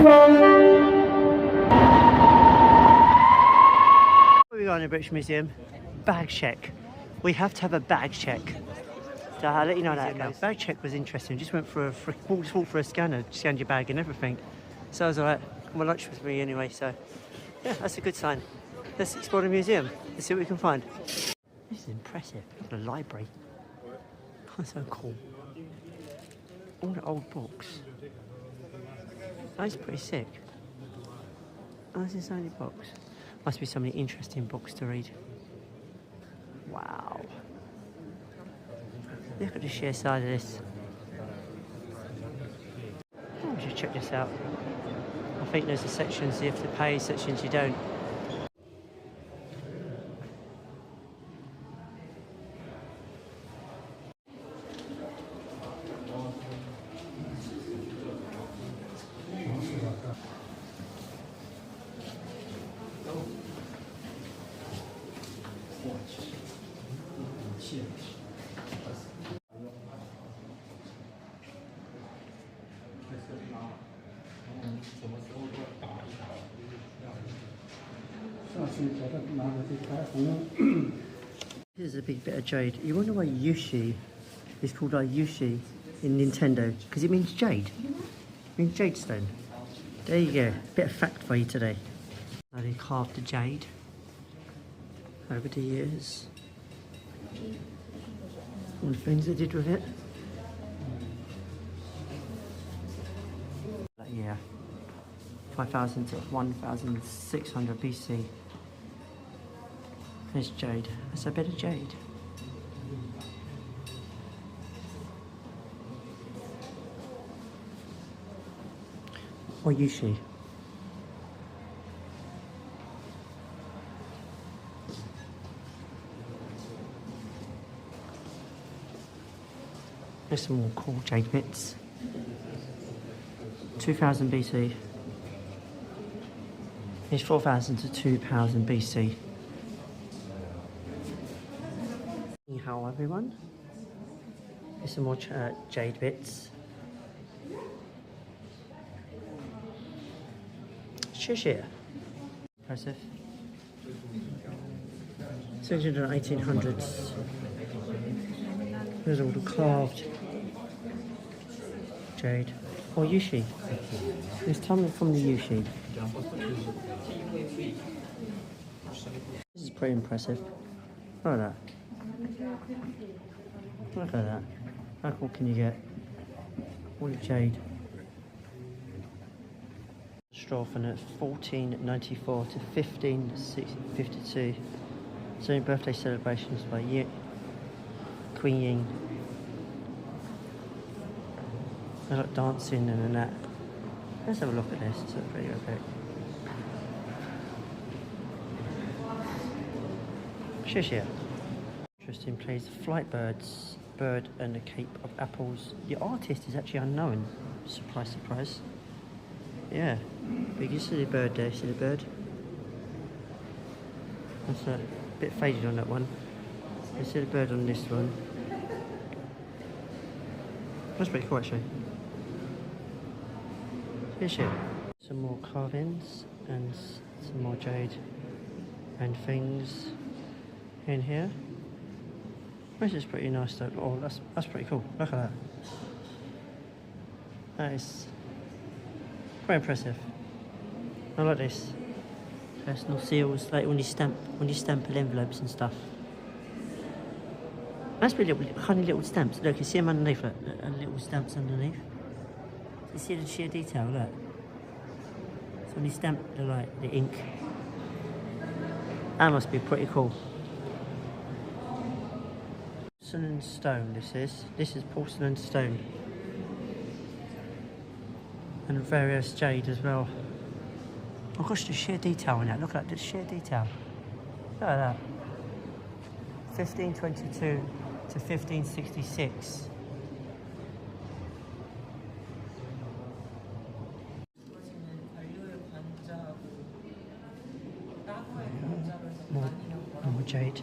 We go in the British Museum. Bag check. We have to have a bag check. So I'll let you know that goes. Bag check was interesting. Just went for walked for a scanner, scanned your bag and everything. So I was alright. My lunch was free anyway, so yeah, that's a good sign. Let's explore the museum. Let's see what we can find. This is impressive. Look at the library. That's so cool. All the old books. That's pretty sick. Oh, this is only books. Must be so many interesting books to read. Wow. Look at the sheer side of this. Oh, just check this out. I think there's the sections you have to pay, sections you don't. Here's a big bit of jade. You wonder why Yushi is called Yushi in Nintendo? Because it means jade. It means jade stone. There you go. Bit of fact for you today. How they carved the jade over the years. All the things they did with it. Yeah. 5000 to 1600 BC. There's jade. That's a bit of jade. Or Yushi. There's some more cool jade bits. 2000 BC. It's 4000 to 2000 BC. How everyone? There's some more jade bits. Cheshire. Impressive. 1800s. There's all the carved jade. Or Yushi. There's something from the Yushi. This is pretty impressive. Look at that. Look at that. How cool can you get? All the jade. Straw from 1494 to 1552. So birthday celebrations by Queen Ying. They like dancing and that. Let's have a look at this. It's pretty okay. Cheshire. Interesting place. Flight birds, bird and the Cape of Apples. The artist is actually unknown. Surprise, surprise. Yeah. But you can see the bird there. See the bird? That's a bit faded on that one. You see the bird on this one. That's pretty cool actually. Cheshire. Some more carvings and some more jade and things in here. This is pretty nice though. Oh, that's pretty cool. Look at that. That is very impressive. I like this. Personal seals, like when you stamp envelopes and stuff. That's pretty little, funny little stamps. Look, you see them underneath. Look, little stamps underneath. You see the sheer detail. Look. So when you stamp the ink, that must be pretty cool. Porcelain stone. This is porcelain stone. And various jade as well. Oh gosh, the sheer detail in that. Look at the sheer detail. Look at that. 1522 to 1566. More jade.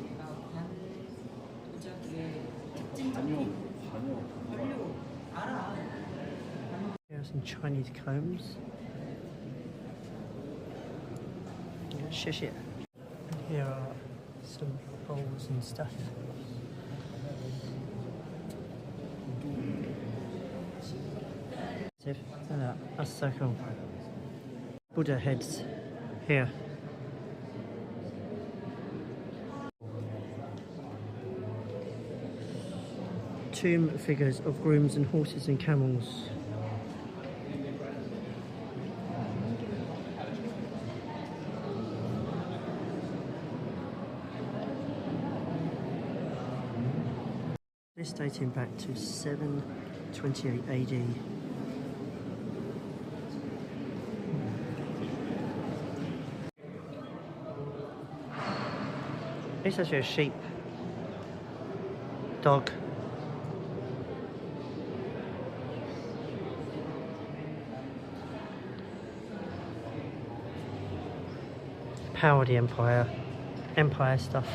Here are some Chinese combs. Shit. Here are some bowls and stuff. Look at that. That's so cool. Buddha heads here. Tomb figures of grooms and horses and camels. This dating back to 728 AD. It's actually a sheep, dog. Power of the Empire stuff.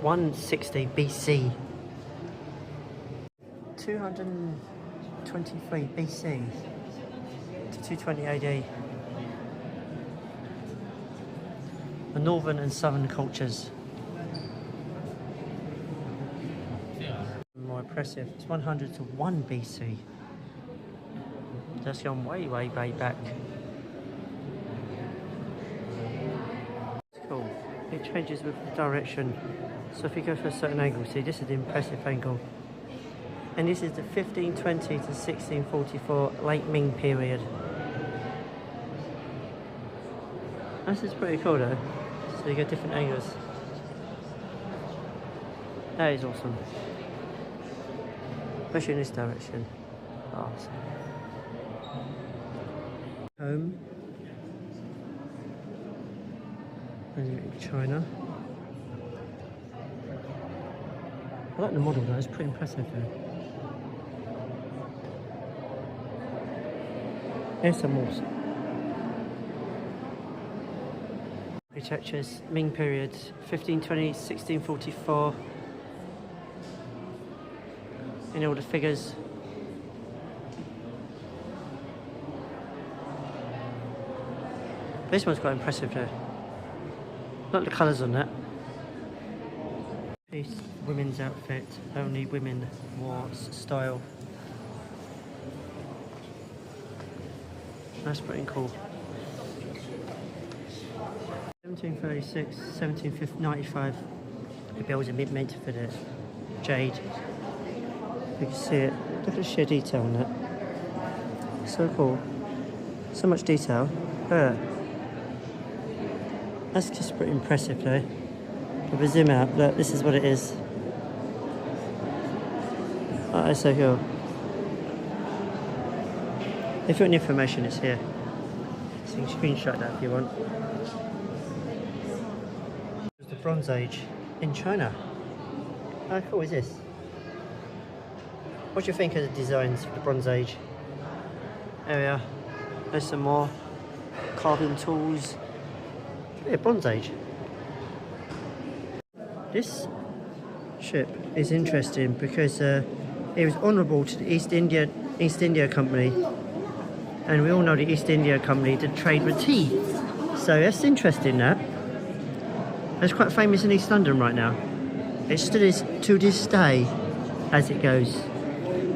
160 BC. 223 BC to 220 AD. The northern and southern cultures. More impressive. It's 100 to 1 BC. That's gone way, way, way back. It's cool. It changes with the direction. So if you go for a certain angle, see, this is the impressive angle. And this is the 1520 to 1644 late Ming period. This is pretty cool though. So you get different angles. That is awesome. Especially in this direction. Awesome. Home. And in China. I like the model though, it's pretty impressive though. Here's some more. Architectures, Ming period, 1520, 1644. In all the figures. This one's quite impressive though. Not the colours on that. Piece, women's outfit, only women wore style. That's pretty cool. 1736, 1795. The bells are meant for the jade. You can see it. Look at the sheer detail on that. So cool. So much detail. That's just pretty impressive though. If we zoom out, look, this is what it is. Oh, that's so cool. If you want information, it's here. So you can screenshot that if you want. It's the Bronze Age in China. How cool is this? What do you think of the designs for the Bronze Age? There we are. There's some more carving tools. Yeah, Bronze Age. This ship is interesting because it was honourable to the East India Company, and we all know the East India Company did trade with tea. So that's interesting. That it's quite famous in East London right now. It still is to this day, as it goes.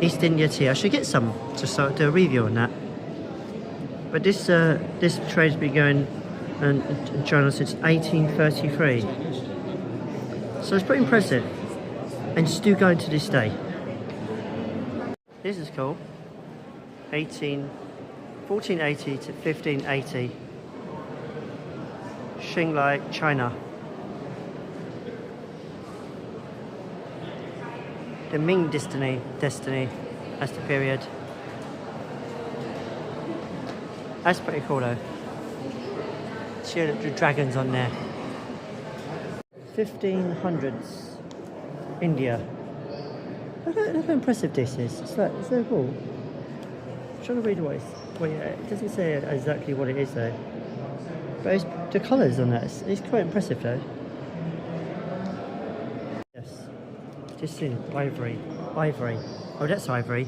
East India tea. I should get some to start do a review on that. But this trade's been going in China since 1833. So it's pretty impressive, and still going to this day. This is cool. 1480 to 1580. Xinglai, China. The Ming destiny. That's the period. That's pretty cool though. See the dragons on there. 1500s, India. Look how impressive this is. It's so cool. I'm trying to read what it's. Well, yeah, it doesn't say exactly what it is though. But it's, the colours on that, it's quite impressive though. Yes. Just in ivory. Ivory. Oh, that's ivory.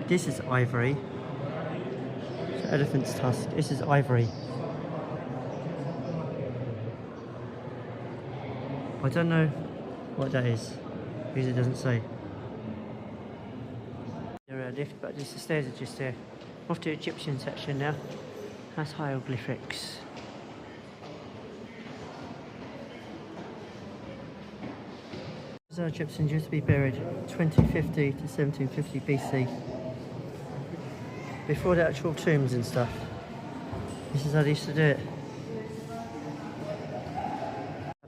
This is ivory. So elephant's tusk. This is ivory. I don't know what that is, because it doesn't say. There are a lift, but just the stairs are just there. Off to the Egyptian section now. That's hieroglyphics. So Egyptians used to be buried 2050 to 1750 BC. Before the actual tombs and stuff. This is how they used to do it.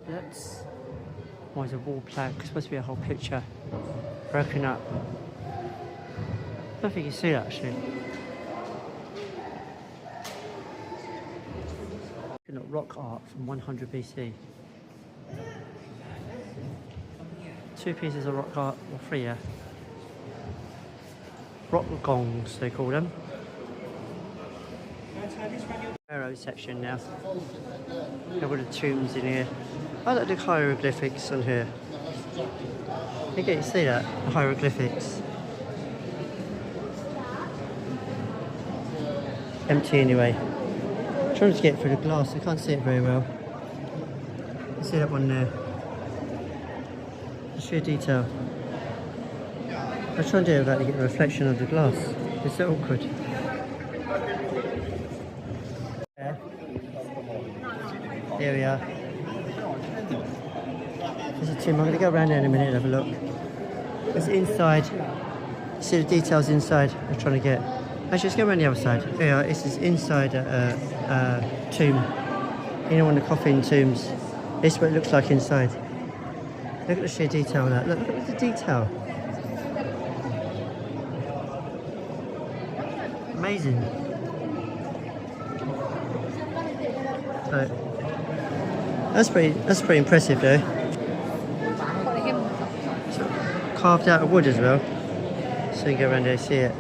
Tablets. Why is a wall plaque? It's supposed to be a whole picture. Broken up. I don't think you see that actually. Looking at rock art from 100 BC. 2 pieces of rock art, or 3, yeah. Rock gongs, they call them. Pharaoh section now. There were the tombs in here. I like the hieroglyphics on here. You get to see that, the hieroglyphics. Empty anyway. I'm trying to get through the glass, I can't see it very well. You see that one there? The sheer detail. I'm trying to do that to get the reflection of the glass. It's so awkward. Yeah. There we are. There's a tomb. I'm going to go around there in a minute and have a look. It's inside. You see the details inside I'm trying to get. Actually, let's go around the other side. There we are. This is inside a tomb. You know, one of the coffin tombs. This is what it looks like inside. Look at the sheer detail of that. Look at the detail. Amazing. So, that's pretty impressive though. So, carved out of wood as well. So you can go around there and see it.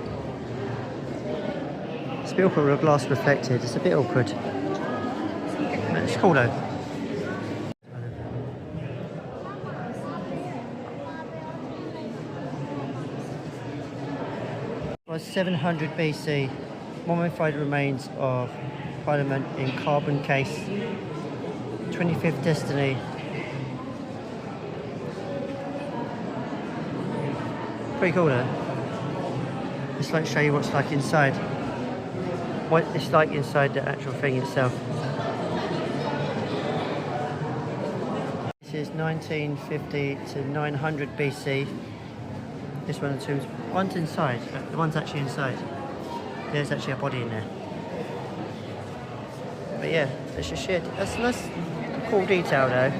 It's a bit awkward with the glass reflected. It's a bit awkward. But it's cool though. Was 700 BC, mummified remains of Parliament in carbon case, 25th destiny. Pretty cool though. Just like to show you what's like inside. What it's like inside the actual thing itself. This is 1950 to 900 BC. This one of the tombs. One's inside, the one's actually inside. There's actually a body in there. But yeah, it's just shit. That's a nice, cool detail though.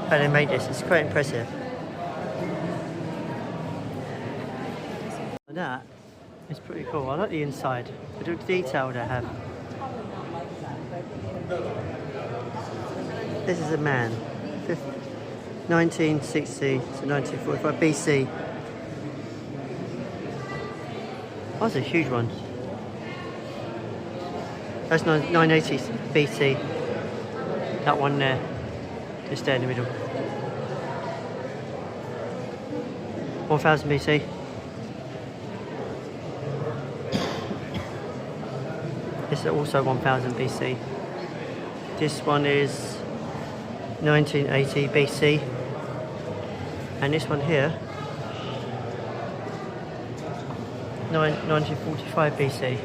How they made this, it's quite impressive. And that is pretty cool. I like the inside. The detail they have. This is a man. 1960 to 1945 BC. That's a huge one. That's 980 BC. That one there. Just there in the middle. 1000 BC. This is also 1000 BC. This one is 1980 BC. And this one here 1945 BC.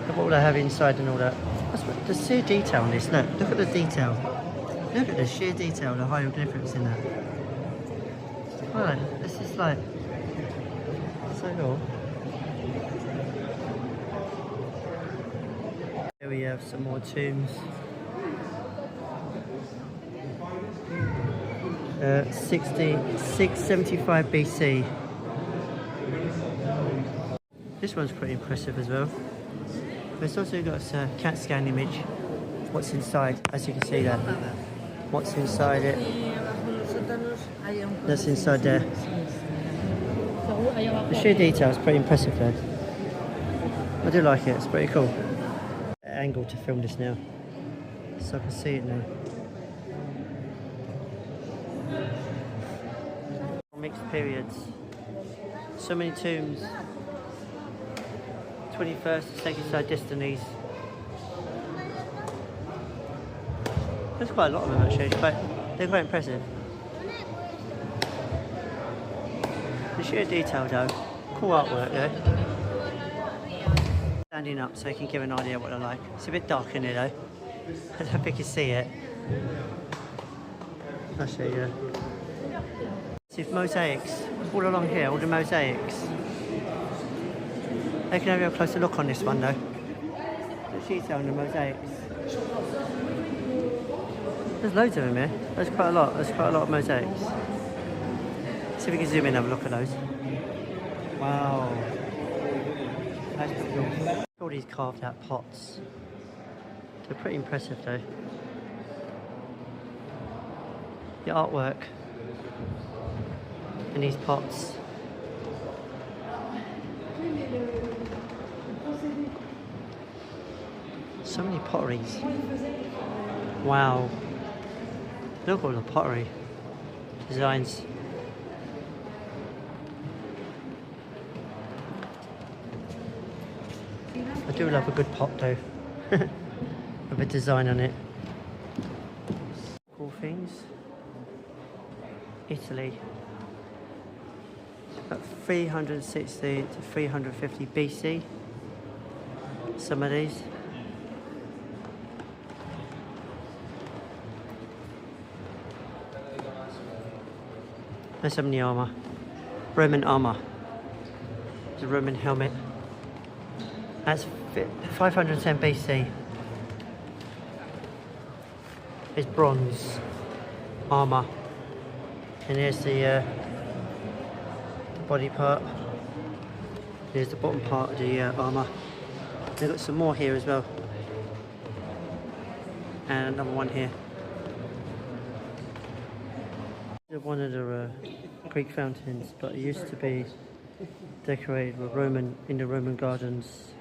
Look what they have inside and all that. That's what, the sheer detail on this, look at the detail. Look at the sheer detail, the hieroglyphics in that. Right, this is like, so cool. Here we have some more tombs. 675 BC. This one's pretty impressive as well. But it's also got a CAT scan image. What's inside, as you can see that. What's inside it. That's inside there. The sheer detail is pretty impressive though. I do like it, it's pretty cool. Angle to film this now, so I can see it now. Mixed periods. So many tombs. 21st, second side Destinies. There's quite a lot of them actually, but they're quite impressive. The sheer detail though, cool artwork though. Standing up so you can give an idea what they're like. It's a bit dark in here though. I don't think you can see it. I'll show you. See if mosaics, all along here, all the mosaics. They can have a closer look on this one though. The detail on the mosaics. There's loads of them here. There's quite a lot. There's quite a lot of mosaics. See if we can zoom in and have a look at those. Wow. That's pretty cool. All these carved out pots. They're pretty impressive though. The artwork in these pots. So many potteries. Wow. Look at all the pottery designs. I do love a good pot though. With a design on it. Cool things. Italy. About 360 to 350 BC. Some of these. There's some of the armour. Roman armour. It's a Roman helmet. That's 510 BC. It's bronze armour. And here's the body part. Here's the bottom part of the armour. They've got some more here as well. And another one here. One of the Greek fountains, but it used to be decorated with in the Roman gardens.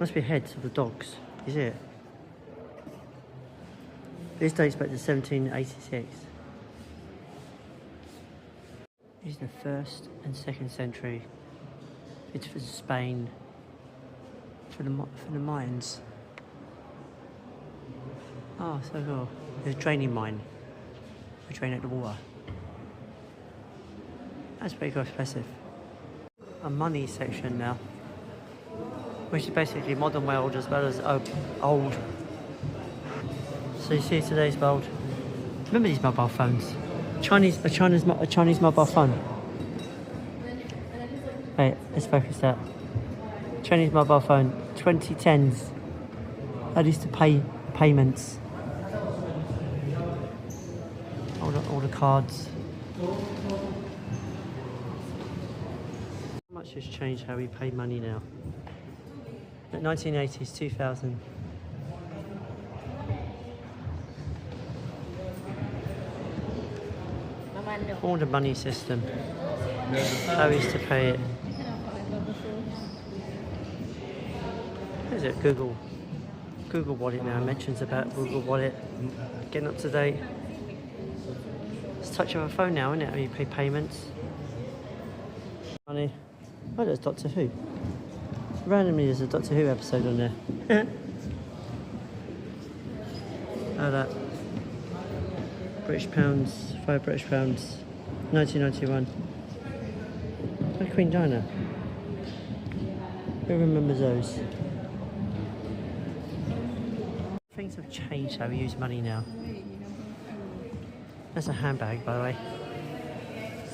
Must be heads of the dogs. Is it? This dates back to 1786. It's the 1st and 2nd century. It's for Spain, for the mines. Oh, so cool. There's a draining mine. We drain out the water. That's pretty impressive. A money section now, which is basically modern world as well as old. So you see today's world. Remember these mobile phones? A Chinese mobile phone. Wait, let's focus that. Chinese mobile phone, 2010s. I used to pay payments. All the cards. How much has changed how we pay money now? The 1980s, 2000. All the money system. How we used to pay it. What is it? Google Wallet now mentions about Google Wallet. Getting up to date. It's a touch of a phone now, isn't it? How you pay payments. Money. Oh, there's Doctor Who. Randomly, there's a Doctor Who episode on there. Oh, that. British pounds, 5 British pounds, 1991. Oh, Queen Diana. Who remembers those? Things have changed how we use money now. That's a handbag, by the way.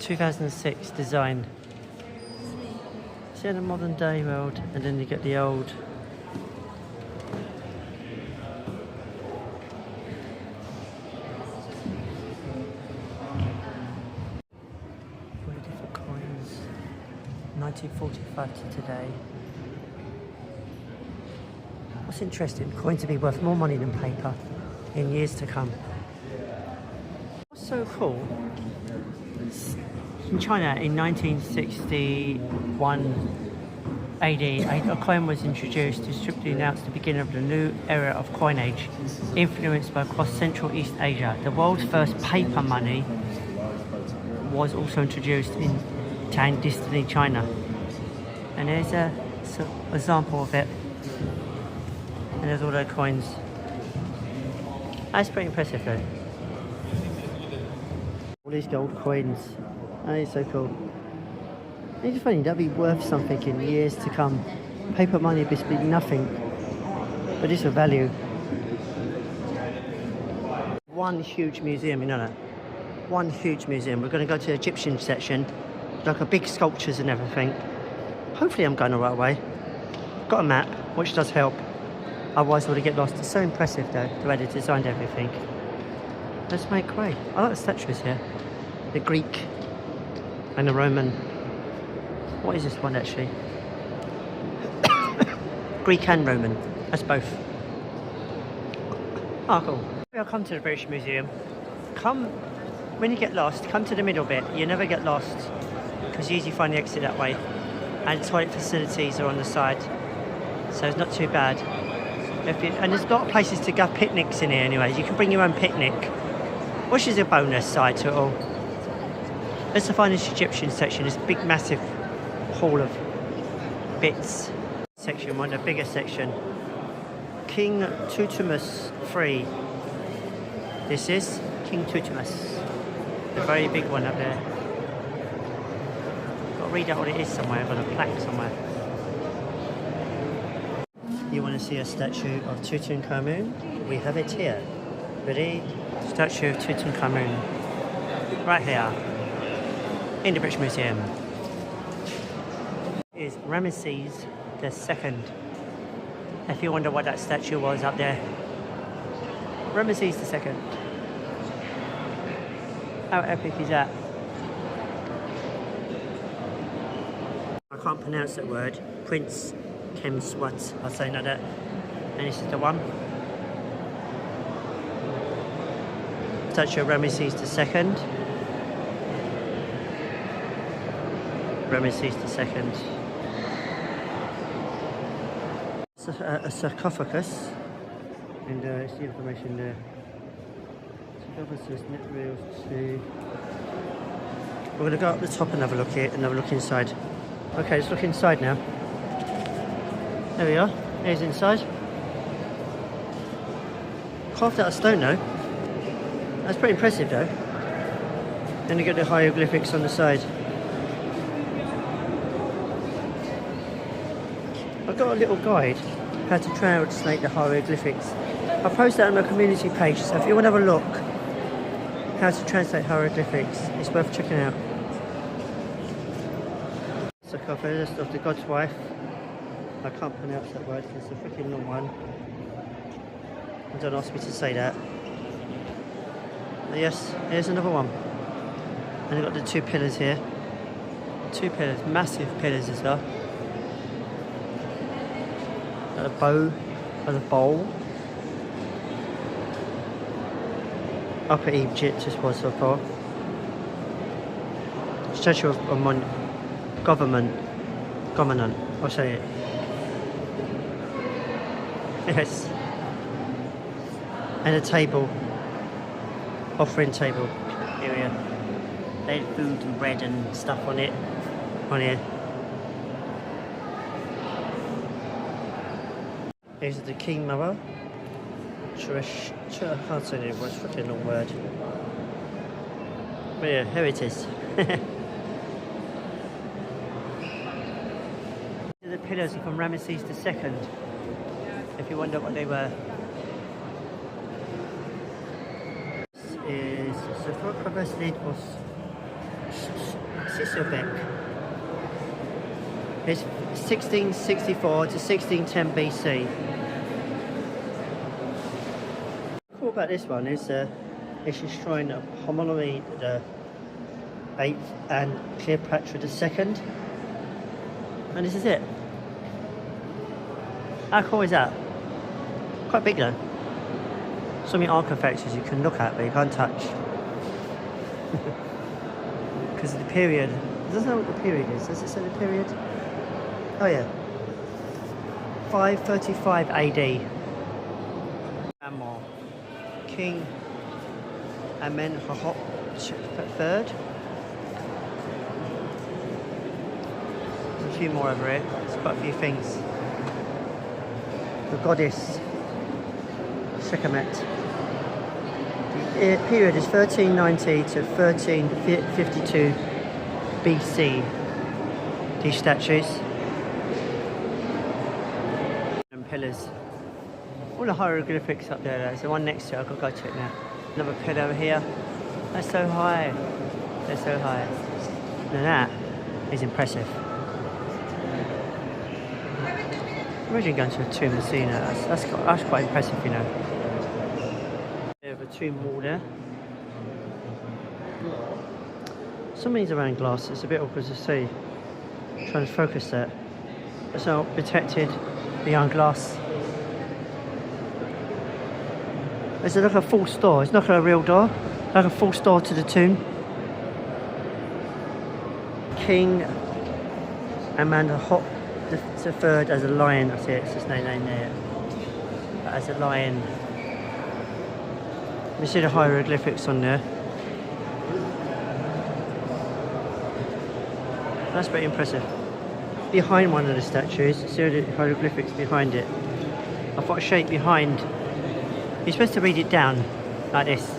2006 design. See in a modern day world, and then you get the old. All the different coins. 1945 to today. What's interesting, coins to be worth more money than paper in years to come. What's so cool? In China, in 1961 AD, a coin was introduced to strictly announce the beginning of the new era of coinage, influenced by across Central East Asia. The world's first paper money was also introduced in Tang Dynasty, China. And there's a example of it. And there's all their coins. That's pretty impressive though. All these gold coins. That is so cool. It's funny, that'd be worth something in years to come. Paper money would be nothing. But it's a value. One huge museum, you know that? One huge museum. We're going to go to the Egyptian section. Like a big sculptures and everything. Hopefully I'm going the right way. Got a map, which does help. Otherwise I would get lost. It's so impressive though, the way they designed everything. Let's make way. I like the statues here. The Greek and the Roman. What is this one actually? Greek and Roman. That's both. Oh, cool. I'll come to the British Museum. When you get lost, come to the middle bit. You never get lost because you usually find the exit that way. And toilet facilities are on the side, so it's not too bad. And there's a lot of places to go picnics in here anyway. You can bring your own picnic, which is a bonus side to it all. Let's find this Egyptian section. This big, massive hall of bits. Section one, the bigger section. King Tutmosis III. This is King Tutmosis. The very big one up there. Got to read out what it is somewhere. I've got a plaque somewhere. You want to see a statue of Tutankhamun? We have it here. Ready? Statue of Tutankhamun. Right here. In the British Museum. Is Ramesses II. If you wonder what that statue was up there. Ramesses II. How epic is that? I can't pronounce that word. Prince Kemswat. I'll say no that. And this is the one. Statue of Ramesses II. Ramesses II. A sarcophagus. And it's the information there. Sarcophagus, materials to... We're going to go up the top and have a look here and have a look inside. Okay, let's look inside now. There we are. Here's inside. Carved out of stone though. That's pretty impressive though. Then you get the hieroglyphics on the side. I've got a little guide how to translate the hieroglyphics. I'll post that on my community page, so if you want to have a look how to translate hieroglyphics, it's worth checking out. Sarcophagus of the god's wife. I can't pronounce that word because it's a freaking long one. Don't ask me to say that. But yes, here's another one. And you've got the two pillars here. Two pillars, massive pillars as well. Got a bow and a bowl. Up at Egypt just was so far. Statue of a government, I'll say it. Yes. And a table, offering table area. They had food and bread and stuff on it, on here. Here's the King Mother. I can't say it, it's a freaking long word. But yeah, here it is. The pillars are from Ramesses II. If you wonder what they were. This is the sarcophagus of Sisobek. It's 1664 to 1610 BC. Cool about this one is it's a shrine of Ptolemy the 8th and Cleopatra II. And this is it. How cool is that? Quite big though. So many artifacts you can look at but you can't touch. Because of the period. It doesn't know what the period is. Does it say the period? Oh yeah. 535 AD. And more. King Amenhotep III. few more over here. There's quite a few things. The goddess Sekhmet. The period is 1390 to 1352 BC. These statues and pillars. All the hieroglyphics up there. There's the one next to it. I've got to go check now. Another pillar over here. That's so high. They're so high. Now that is impressive. Imagine going to a tomb and seeing that. That's quite impressive, you know. We have a tomb wall there. Some of these are around glass. It's a bit awkward to see. Trying to focus that. It's all protected behind glass. It's like a false door. It's not a real door. Like a false door to the tomb. King Amanda Hop the third as a lion. I see it. It's just no name there. But as a lion. You see the hieroglyphics on there. That's pretty impressive. Behind one of the statues, see the hieroglyphics behind it. I've got a shape behind. You're supposed to read it down like this.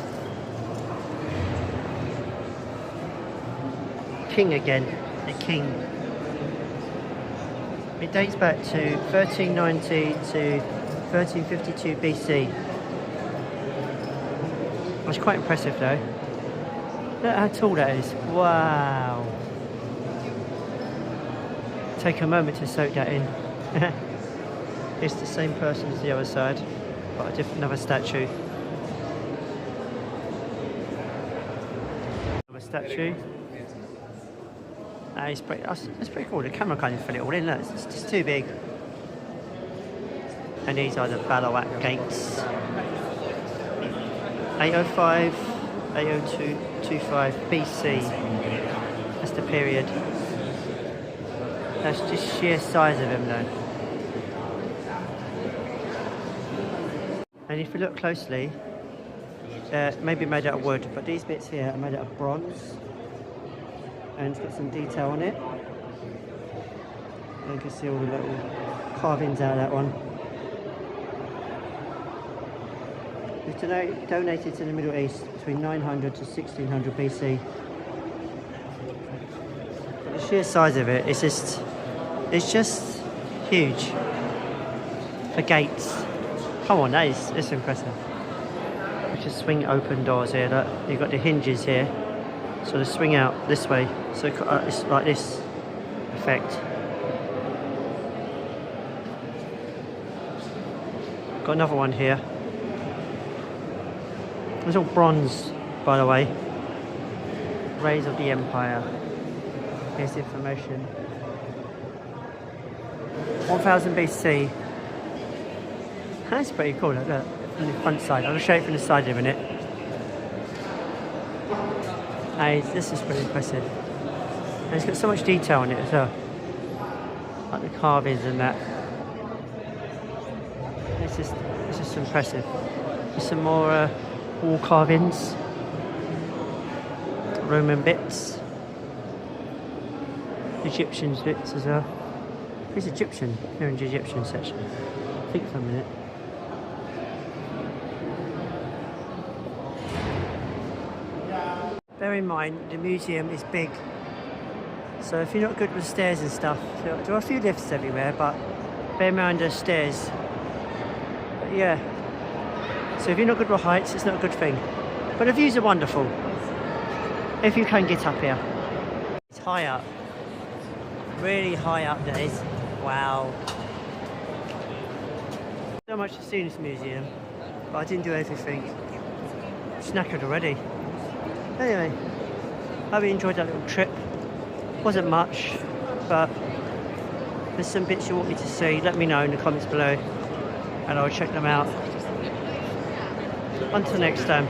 King again, the king. It dates back to 1390 to 1352 BC. That's quite impressive though. Look how tall that is. Wow. Take a moment to soak that in. It's the same person as the other side, but another statue. Another statue. It's pretty cool. The camera can't even fill it all in. Look, it's just too big. And these are the Ballarat gates. 805, 80225 BC. That's the period. That's just sheer size of him though. And if you look closely, maybe made out of wood, but these bits here are made out of bronze. And it's got some detail on it. And you can see all the little carvings out of that one. It was donated to the Middle East between 900 to 1600 BC. But the sheer size of it, it's just huge. For gates. Come on, it's impressive. You just swing open doors here. Look, you've got the hinges here. So they swing out this way, so it's like this effect. Got another one here. It's all bronze, by the way. Rays of the Empire. Here's the information. 1000 BC. That's pretty cool, look, from the front side. I'll show you from the side in a minute. This is pretty impressive. And it's got so much detail on it as well. Like the carvings and that. It's just impressive. There's some more wall carvings. Roman bits. Egyptian bits as well. It's Egyptian. Here in the Egyptian section. I think for a minute. Bear in mind, the museum is big, so if you're not good with stairs and stuff, there are a few lifts everywhere, but bear in mind there's stairs. But yeah, so if you're not good with heights, it's not a good thing. But the views are wonderful, if you can get up here. It's high up, really high up there is. Wow. So much to see in this museum, but I didn't do everything. I'm knackered already. Anyway, I hope you enjoyed that little trip. Wasn't much, but there's some bits you want me to see. Let me know in the comments below and I'll check them out. Until next time.